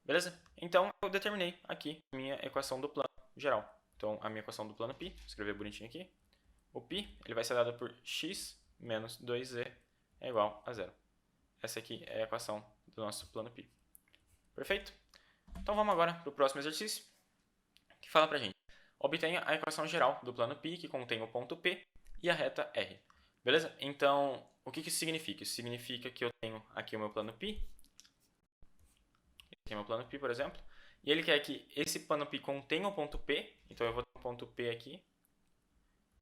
Beleza? Então eu determinei aqui a minha equação do plano geral. Então a minha equação do plano π, vou escrever bonitinho aqui. O π ele vai ser dado por x menos 2z é igual a zero. Essa aqui é a equação do nosso plano π. Perfeito? Então vamos agora para o próximo exercício, que fala pra gente. Obtenha a equação geral do plano π, que contém o ponto P e a reta R. Beleza? Então, o que isso significa? Isso significa que eu tenho aqui o meu plano π. Aqui é o meu plano π, por exemplo. E ele quer que esse plano π contenha o ponto P. Então eu vou ter um ponto P aqui,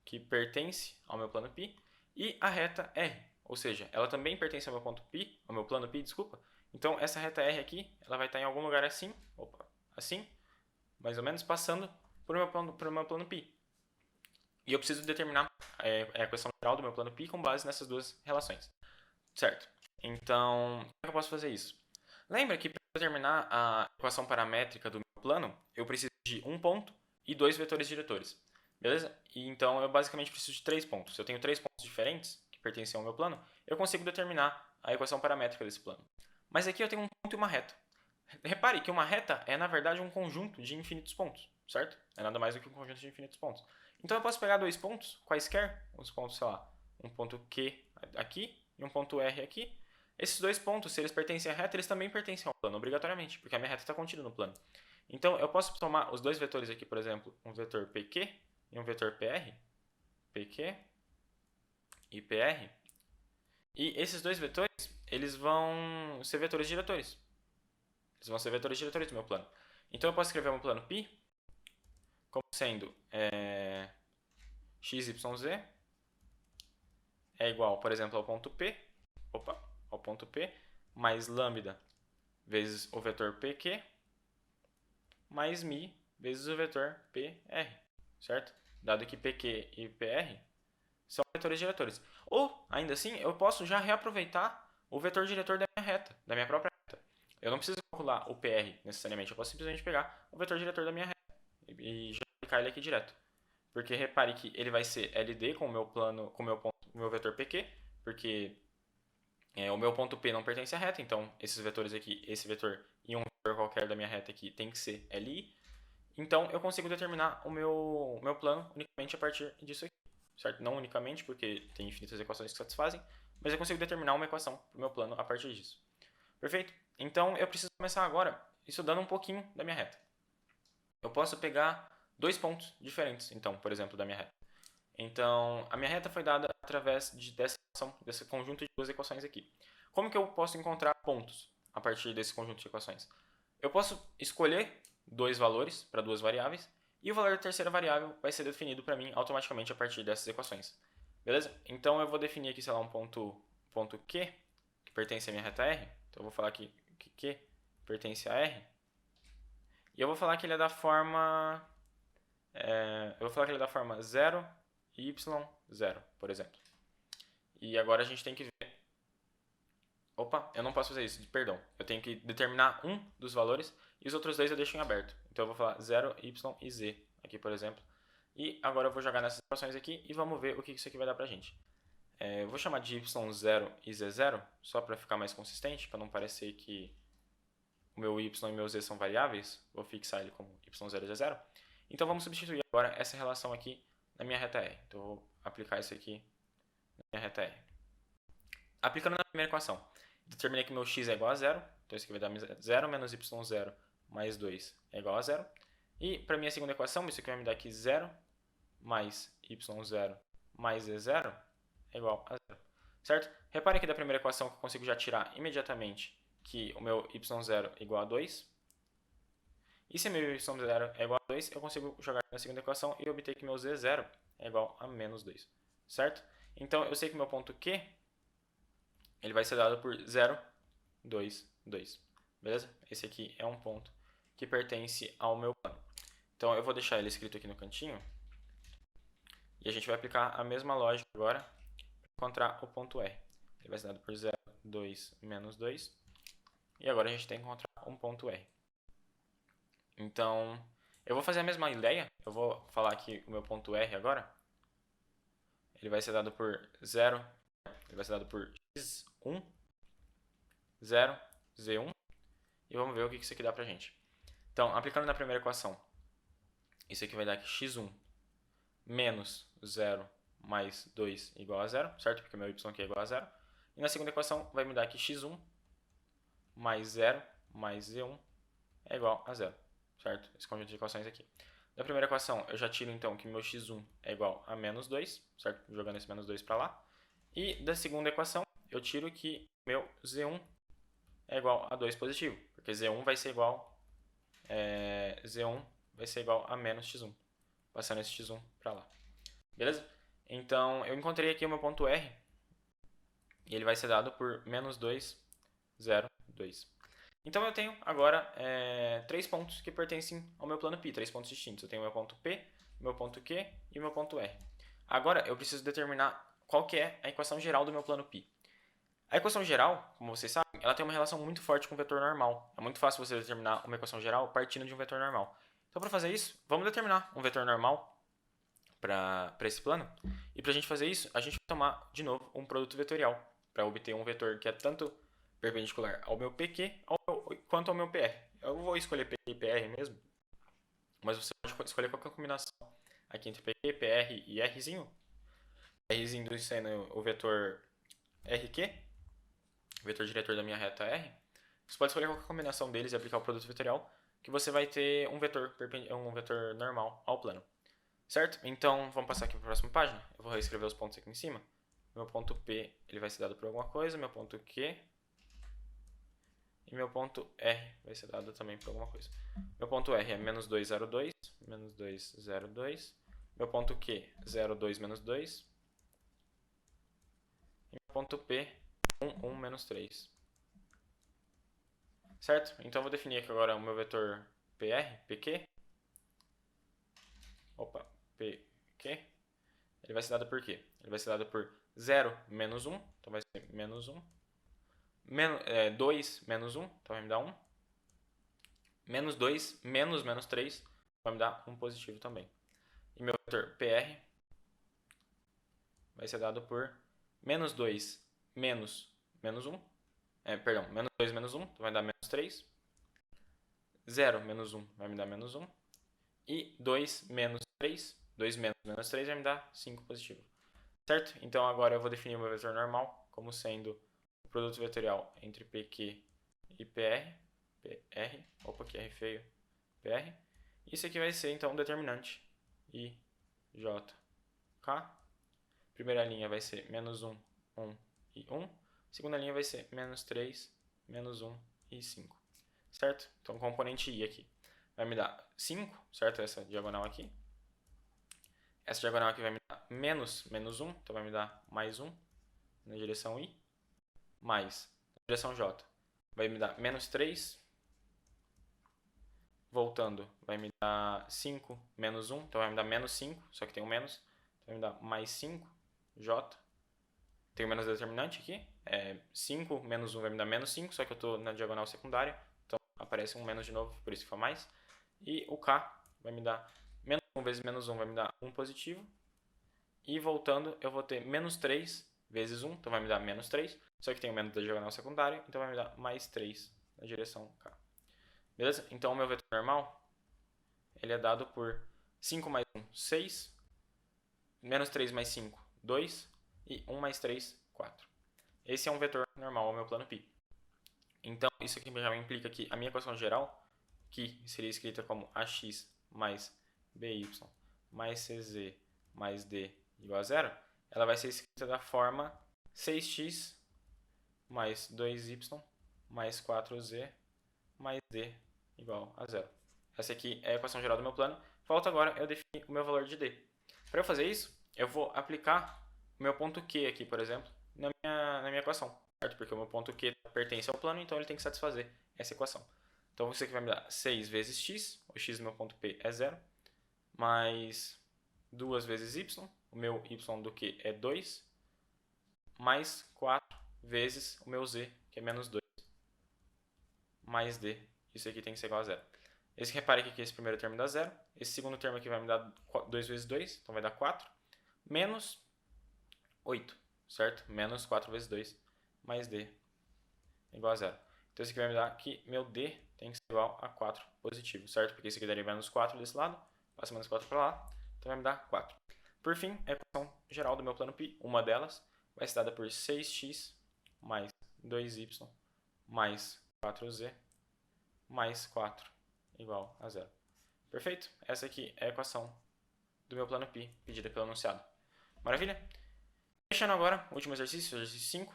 que pertence ao meu plano π. E a reta R. Ou seja, ela também pertence ao meu ponto π, ao meu plano π, desculpa. Então essa reta R aqui, ela vai estar em algum lugar assim, assim, mais ou menos, passando por meu plano π. E eu preciso determinar a equação geral do meu plano π com base nessas duas relações. Certo? Então, como é que eu posso fazer isso? Lembra que para determinar a equação paramétrica do meu plano, eu preciso de um ponto e dois vetores diretores. Beleza? E então eu basicamente preciso de 3 pontos. Se eu tenho 3 pontos diferentes que pertencem ao meu plano, eu consigo determinar a equação paramétrica desse plano. Mas aqui eu tenho um ponto e uma reta. Repare que uma reta é, na verdade, um conjunto de infinitos pontos, certo? É nada mais do que um conjunto de infinitos pontos. Então eu posso pegar 2 pontos, quaisquer, os pontos, sei lá, um ponto Q aqui e um ponto R aqui. Esses 2 pontos, se eles pertencem à reta, eles também pertencem ao plano, obrigatoriamente, porque a minha reta está contida no plano. Então eu posso tomar os dois vetores aqui, por exemplo, um vetor PQ e um vetor PR, PQ e PR, e esses dois vetores, eles vão ser vetores diretores. Eles vão ser vetores diretores do meu plano. Então eu posso escrever o meu plano π como sendo x, y, z é igual, por exemplo, ao ponto P, mais lambda vezes o vetor PQ, mais μ vezes o vetor PR, certo? Dado que PQ e PR são vetores diretores. Ou, ainda assim, eu posso já reaproveitar o vetor diretor da minha reta, da minha própria reta. Eu não preciso calcular o PR necessariamente, eu posso simplesmente pegar o vetor diretor da minha reta e já aplicar ele aqui direto. Porque repare que ele vai ser LD com o meu plano, com o meu vetor PQ, porque o meu ponto P não pertence à reta, então esses vetores aqui, esse vetor e um vetor qualquer da minha reta aqui tem que ser LI. Então eu consigo determinar o meu plano unicamente a partir disso aqui, certo? Não unicamente, porque tem infinitas equações que satisfazem, mas eu consigo determinar uma equação para o meu plano a partir disso. Perfeito? Então eu preciso começar agora estudando um pouquinho da minha reta. Eu posso pegar 2 pontos diferentes, então, por exemplo, da minha reta. Então, a minha reta foi dada através desse conjunto de duas equações aqui. Como que eu posso encontrar pontos a partir desse conjunto de equações? Eu posso escolher 2 valores para 2 variáveis, e o valor da terceira variável vai ser definido para mim automaticamente a partir dessas equações. Beleza? Então, eu vou definir aqui, sei lá, um ponto Q, que pertence à minha reta R. Então, eu vou falar aqui que Q pertence a R. E eu vou falar que ele é da forma... eu vou falar que ele é da forma 0, y, 0, por exemplo. E agora a gente tem que ver... Opa, eu não posso fazer isso, perdão. Eu tenho que determinar um dos valores e os outros dois eu deixo em aberto. Então eu vou falar 0, y e z aqui, por exemplo. E agora eu vou jogar nessas equações aqui e vamos ver o que isso aqui vai dar pra gente. Eu vou chamar de y0 e z0, só para ficar mais consistente, para não parecer que o meu y e meu z são variáveis. Vou fixar ele como y0 e z0. Então vamos substituir agora essa relação aqui na minha reta R. Então eu vou aplicar isso aqui na minha reta R. Aplicando na primeira equação, determinei que meu x é igual a 0. Então isso aqui vai dar 0 menos y0 mais 2 é igual a 0. E para minha segunda equação, isso aqui vai me dar aqui 0 mais y0 mais z0 é igual a 0. Certo? Reparem que da primeira equação que eu consigo já tirar imediatamente que o meu y0 é igual a 2. E se meu y0 é igual a 2, eu consigo jogar na segunda equação e obter que meu z0 é igual a menos 2. Certo? Então, eu sei que meu ponto Q ele vai ser dado por 0, 2, 2. Beleza? Esse aqui é um ponto que pertence ao meu plano. Então, eu vou deixar ele escrito aqui no cantinho. E a gente vai aplicar a mesma lógica agora para encontrar o ponto R. Ele vai ser dado por 0, 2, menos 2. E agora a gente tem que encontrar um ponto R. Então, eu vou fazer a mesma ideia. Eu vou falar aqui o meu ponto R agora. Ele vai ser dado por 0, ele vai ser dado por x1, 0, z1. E vamos ver o que isso aqui dá pra gente. Então, aplicando na primeira equação, isso aqui vai dar que x1 menos 0 mais 2 igual a 0, certo? Porque meu y aqui é igual a 0. E na segunda equação vai me dar que x1 mais 0 mais z1 é igual a 0, certo? Esse conjunto de equações aqui. Da primeira equação, eu já tiro então que meu x1 é igual a menos 2, certo? Jogando esse menos 2 para lá. E da segunda equação, eu tiro que meu z1 é igual a 2 positivo, porque z1 vai ser igual a menos x1, passando esse x1 para lá. Beleza? Então, eu encontrei aqui o meu ponto R, e ele vai ser dado por menos 2, 0, 2. Então, eu tenho agora 3 pontos que pertencem ao meu plano π, 3 pontos distintos. Eu tenho o meu ponto P, meu ponto Q e o meu ponto R. Agora, eu preciso determinar qual que é a equação geral do meu plano π. A equação geral, como vocês sabem, ela tem uma relação muito forte com o vetor normal. É muito fácil você determinar uma equação geral partindo de um vetor normal. Então, para fazer isso, vamos determinar um vetor normal para esse plano. E para a gente fazer isso, a gente vai tomar, de novo, um produto vetorial para obter um vetor que é tanto perpendicular ao meu PQ quanto ao meu PR. Eu vou escolher PQ e PR mesmo, mas você pode escolher qualquer combinação aqui entre PQ, PR e Rzinho. Rzinho sendo o vetor RQ, o vetor diretor da minha reta R. Você pode escolher qualquer combinação deles e aplicar o produto vetorial, que você vai ter um vetor normal ao plano. Certo? Então, vamos passar aqui para a próxima página. Eu vou reescrever os pontos aqui em cima. Meu ponto P ele vai ser dado por alguma coisa, meu ponto Q e meu ponto R vai ser dado também por alguma coisa. Meu ponto R é menos 2, 0, 2, menos 2, 0, 2. Meu ponto Q, 0, 2, menos 2. E meu ponto P, 1, 1, menos 3. Certo? Então, eu vou definir aqui agora o meu vetor PR, PQ. Opa, PQ. Ele vai ser dado por quê? Ele vai ser dado por 0 menos 1, então vai ser menos 1. 2 menos 1, então vai me dar 1. Menos 2 menos menos 3 vai me dar 1 positivo também. E meu vetor PR vai ser dado por menos 2 menos menos 1. Menos 2 menos 1, então vai dar menos 3. 0 menos 1 vai me dar menos 1. E 2 menos 3, 2 menos menos 3 vai me dar 5 positivo. Certo? Então agora eu vou definir o meu vetor normal como sendo o produto vetorial entre PQ e PR. Opa, que R feio. PR. Isso aqui vai ser então o determinante I, J, K. Primeira linha vai ser menos 1, 1 e 1. Segunda linha vai ser menos 3, menos 1 e 5. Certo? Então o componente I aqui vai me dar 5, certo? Essa diagonal aqui. Essa diagonal aqui vai me dar menos 1, então vai me dar mais 1 na direção I, mais na direção J vai me dar menos 3, voltando vai me dar 5 menos 1, então vai me dar menos 5, só que tem um menos, então vai me dar mais 5, J. Tem o menos determinante aqui, 5 menos 1 vai me dar menos 5, só que eu estou na diagonal secundária, então aparece um menos de novo, por isso que foi mais. E o K vai me dar menos 1 vezes menos 1 vai me dar 1 positivo. E voltando, eu vou ter menos 3 vezes 1, então vai me dar menos 3. Só que tem o menos da diagonal secundária, então vai me dar mais 3 na direção K. Beleza? Então o meu vetor normal, ele é dado por 5 mais 1, 6. Menos 3 mais 5, 2. E 1 mais 3, 4. Esse é um vetor normal ao meu plano π. Então, isso aqui já implica que a minha equação geral, que seria escrita como ax mais by mais cz mais d igual a 0, ela vai ser escrita da forma 6x mais 2y mais 4z mais d igual a 0. Essa aqui é a equação geral do meu plano. Falta agora eu definir o meu valor de d. Para eu fazer isso, eu vou aplicar o meu ponto Q aqui, por exemplo, na minha equação, certo? Porque o meu ponto Q pertence ao plano, então ele tem que satisfazer essa equação. Então, isso aqui vai me dar 6 vezes x, o x do meu ponto P é 0, mais 2 vezes y, o meu y do Q é 2, mais 4 vezes o meu z, que é menos 2, mais d. Isso aqui tem que ser igual a 0. Esse repare que aqui esse primeiro termo dá 0. Esse segundo termo aqui vai me dar 2 vezes 2, então vai dar 4. Menos 8, certo? Menos 4 vezes 2 mais D igual a 0. Então esse aqui vai me dar que meu D tem que ser igual a 4 positivo, certo? Porque esse aqui daria menos 4 desse lado, passa menos 4 para lá, então vai me dar 4. Por fim, a equação geral do meu plano π, uma delas, vai ser dada por 6x mais 2y mais 4z mais 4 igual a 0. Perfeito? Essa aqui é a equação do meu plano π, pedida pelo enunciado. Maravilha? Fechando agora, o último exercício, exercício 5,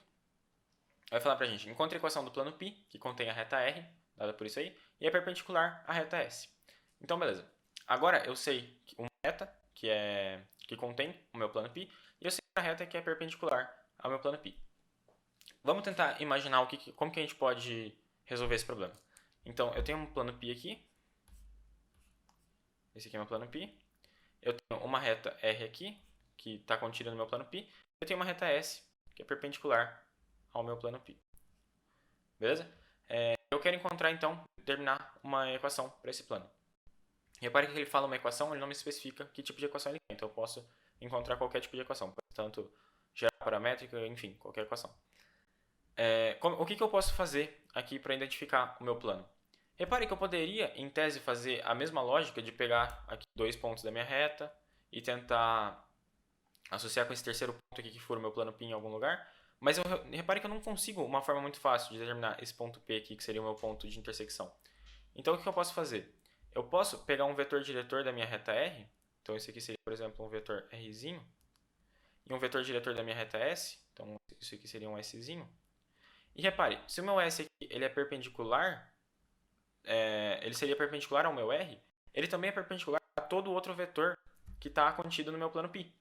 vai falar pra gente, encontre a equação do plano π, que contém a reta R, dada por isso aí, e é perpendicular à reta S. Então, beleza. Agora eu sei uma reta, que contém o meu plano π, e eu sei a reta que é perpendicular ao meu plano π. Vamos tentar imaginar como que a gente pode resolver esse problema. Então, eu tenho um plano π aqui. Esse aqui é meu plano π. Eu tenho uma reta R aqui, que está contida no meu plano π. Eu tenho uma reta S, que é perpendicular ao meu plano π. Beleza? Eu quero encontrar, então, determinar uma equação para esse plano. Repare que ele fala uma equação, ele não me especifica que tipo de equação ele quer. Então, eu posso encontrar qualquer tipo de equação. Tanto geral, paramétrica, enfim, qualquer equação. O que eu posso fazer aqui para identificar o meu plano? Repare que eu poderia, em tese, fazer a mesma lógica de pegar aqui 2 pontos da minha reta e tentar associar com esse terceiro ponto aqui que for o meu plano π em algum lugar, mas repare que eu não consigo uma forma muito fácil de determinar esse ponto P aqui, que seria o meu ponto de intersecção. Então, o que eu posso fazer? Eu posso pegar um vetor diretor da minha reta R, então esse aqui seria, por exemplo, um vetor R'zinho, e um vetor diretor da minha reta S, então isso aqui seria um Szinho. E repare, se o meu S aqui ele é perpendicular, ele seria perpendicular ao meu R, ele também é perpendicular a todo outro vetor que está contido no meu plano π.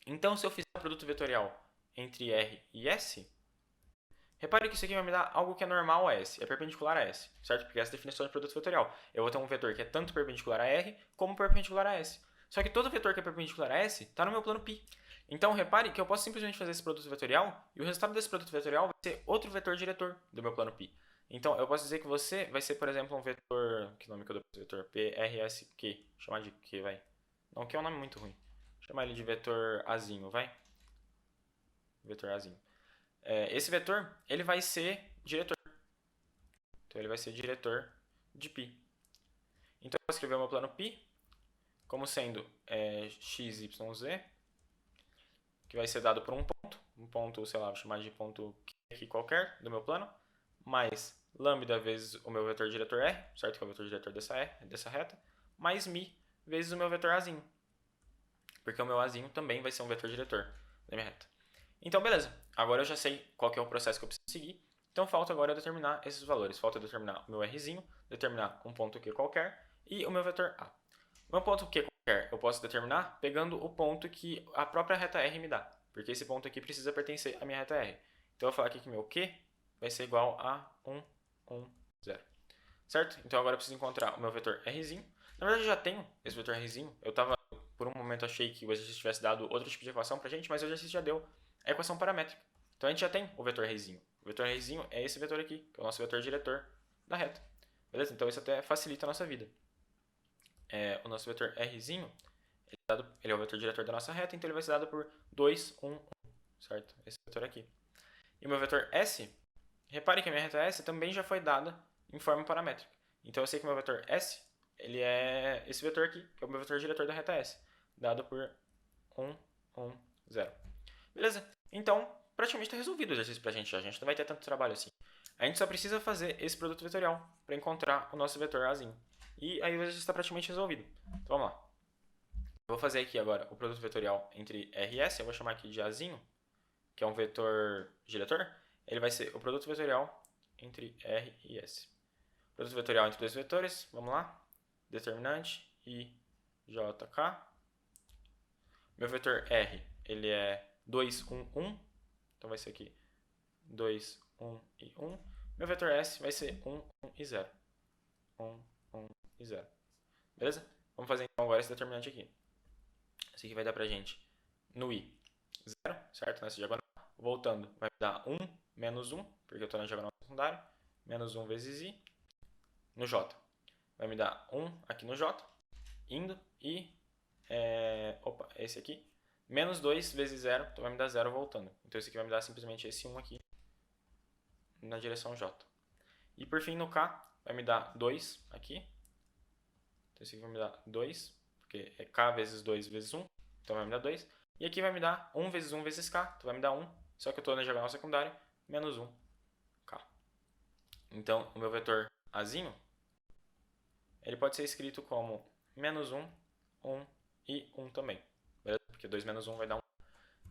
Então, se eu fizer o produto vetorial entre R e S, repare que isso aqui vai me dar algo que é normal a S, é perpendicular a S, certo? Porque essa é a definição de produto vetorial. Eu vou ter um vetor que é tanto perpendicular a R como perpendicular a S. Só que todo vetor que é perpendicular a S está no meu plano π. Então, repare que eu posso simplesmente fazer esse produto vetorial e o resultado desse produto vetorial vai ser outro vetor diretor do meu plano π. Então, eu posso dizer que você vai ser, por exemplo, um vetor... Que nome que eu dou para esse vetor? PRSQ. Vou chamar de Q, vai. Não, Q é um nome muito ruim. Vou chamar ele de vetor Azinho, vai. Vetor Azinho. Esse vetor, ele vai ser diretor. Então, ele vai ser diretor de π. Então, eu vou escrever o meu plano π como sendo x, y, z, que vai ser dado por um ponto, sei lá, vou chamar de ponto aqui qualquer do meu plano, mais lambda vezes o meu vetor diretor R, certo? Que é o vetor diretor dessa reta, mais mi vezes o meu vetor Azinho. Porque o meu Azinho também vai ser um vetor diretor da minha reta. Então, beleza. Agora eu já sei qual que é o processo que eu preciso seguir. Então, falta agora determinar esses valores. Falta determinar o meu Rzinho, determinar um ponto Q qualquer e o meu vetor A. O meu ponto Q qualquer eu posso determinar pegando o ponto que a própria reta R me dá. Porque esse ponto aqui precisa pertencer à minha reta R. Então, eu vou falar aqui que meu Q vai ser igual a 1, 1, 0. Certo? Então, agora eu preciso encontrar o meu vetor Rzinho. Na verdade, eu já tenho esse vetor Rzinho. Por um momento, achei que o exercício tivesse dado outro tipo de equação pra gente, mas o exercício já deu a equação paramétrica. Então, a gente já tem o vetor Rzinho. O vetor Rzinho é esse vetor aqui, que é o nosso vetor diretor da reta. Beleza? Então, isso até facilita a nossa vida. O nosso vetor Rzinho, ele é o vetor diretor da nossa reta, então ele vai ser dado por 2, 1, 1. Certo? Esse vetor aqui. E o meu vetor S, repare que a minha reta S também já foi dada em forma paramétrica. Então, eu sei que o meu vetor S, ele é esse vetor aqui, que é o meu vetor diretor da reta S, dado por 1, 1, 0. Beleza? Então, praticamente está resolvido o exercício pra gente já. A gente não vai ter tanto trabalho assim. A gente só precisa fazer esse produto vetorial para encontrar o nosso vetor Azinho. E aí o exercício está praticamente resolvido. Então, vamos lá. Eu vou fazer aqui agora o produto vetorial entre R e S. Eu vou chamar aqui de Azinho, que é um vetor diretor. Ele vai ser o produto vetorial entre R e S. Produto vetorial entre dois vetores. Vamos lá. Determinante I, J, K. Meu vetor R, ele é 2, 1, 1. Então vai ser aqui 2, 1 e 1. Meu vetor S vai ser 1, 1 e 0. 1, 1 e 0. Beleza? Vamos fazer então agora esse determinante aqui. Esse aqui vai dar pra gente no I 0, certo? Nessa diagonal. Voltando, vai dar 1 menos 1, porque eu estou na diagonal secundária. Menos 1 vezes I. No J, vai me dar 1 aqui no J, indo, e, esse aqui, menos 2 vezes 0, então vai me dar 0 voltando. Então esse aqui vai me dar simplesmente esse 1 aqui, na direção J. E por fim no K, vai me dar 2 aqui. Então esse aqui vai me dar 2, porque é K vezes 2 vezes 1, então vai me dar 2. E aqui vai me dar 1 vezes 1 vezes K, então vai me dar 1, só que eu estou na diagonal secundária, menos 1K. Então o meu vetor Azinho, ele pode ser escrito como menos 1, 1 e 1 também, beleza? Porque 2 menos 1 vai dar 1.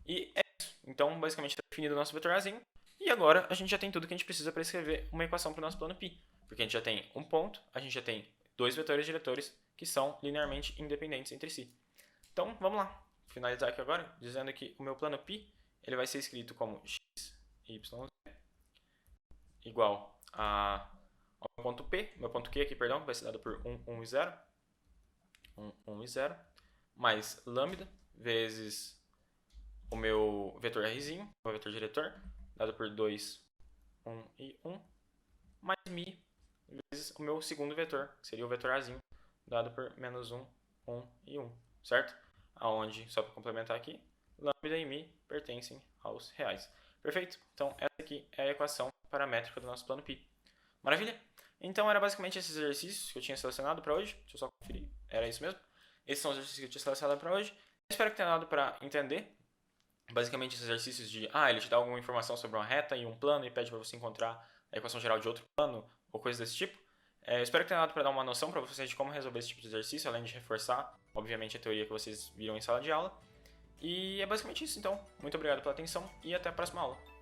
E é isso. Então basicamente está definido o nosso vetor Azinho. E agora a gente já tem tudo que a gente precisa para escrever uma equação para o nosso plano π. Porque a gente já tem um ponto, a gente já tem dois vetores diretores que são linearmente independentes entre si. Então vamos lá, finalizar aqui agora, dizendo que o meu plano π ele vai ser escrito como x, y, z, igual ao meu ponto P, meu ponto Q aqui, perdão, vai ser dado por 1, 1 e 0, 1, 1 e 0, mais lambda vezes o meu vetor Rzinho, o meu vetor diretor, dado por 2, 1 e 1, mais mi vezes o meu segundo vetor, que seria o vetor Azinho, dado por menos 1, 1 e 1, certo? Aonde, só para complementar aqui, lambda e mi pertencem aos reais. Perfeito? Então, essa aqui é a equação paramétrica do nosso plano π. Maravilha? Então, era basicamente esses exercícios que eu tinha selecionado para hoje. Deixa eu só conferir. Era isso mesmo? Esses são os exercícios que eu tinha selecionado para hoje. Espero que tenha dado para entender. Basicamente, esses exercícios de, ele te dá alguma informação sobre uma reta e um plano e pede para você encontrar a equação geral de outro plano ou coisas desse tipo. Espero que tenha dado para dar uma noção para vocês de como resolver esse tipo de exercício, além de reforçar, obviamente, a teoria que vocês viram em sala de aula. E é basicamente isso, então. Muito obrigado pela atenção e até a próxima aula.